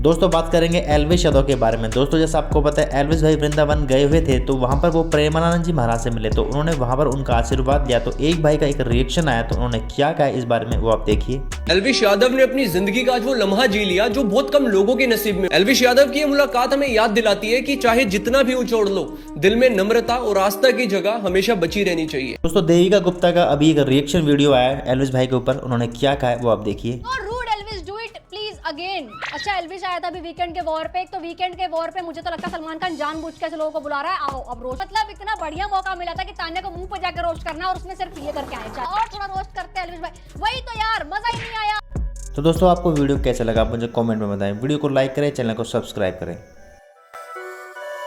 दोस्तों बात करेंगे एल्विश यादव के बारे में। दोस्तों जैसा आपको पता है एल्विश भाई वृंदावन गए हुए थे, तो वहां पर वो प्रेमानंद जी महाराज से मिले, तो उन्होंने वहां पर उनका आशीर्वाद लिया। तो एक भाई का एक रिएक्शन आया, तो उन्होंने क्या कहा इस बारे में वो आप देखिए। एल्विश यादव ने अपनी जिंदगी का आज वो लम्हा जी लिया जो बहुत कम लोगों के नसीब में। एल्विश यादव की ये मुलाकात हमें याद दिलाती है कि चाहे जितना भी उछोड़ लो, दिल में नम्रता और आस्था की जगह हमेशा बची रहनी चाहिए। दोस्तों देविका गुप्ता का अभी एक रिएक्शन वीडियो आया है एल्विश भाई के ऊपर, उन्होंने क्या कहा है वो आप देखिए। अगेन अच्छा एल्विश आया था अभी वीकेंड के वॉर पे। तो वीकेंड के वॉर पे मुझे तो लगता है सलमान खान जानबूझ के ऐसे लोगों को बुला रहा है, आओ अब रोस्ट। मतलब इतना बढ़िया मौका मिला था कि तान्या को मुंह पे जाकर रोस्ट करना, और उसने सिर्फ ये करके आया और थोड़ा रोस्ट करते हैं एल्विश भाई। वही तो यार मजा ही नहीं आया। तो दोस्तों आपको वीडियो कैसा लगा आप मुझे कमेंट में बताएं। वीडियो को लाइक करें, चैनल को सब्सक्राइब करें।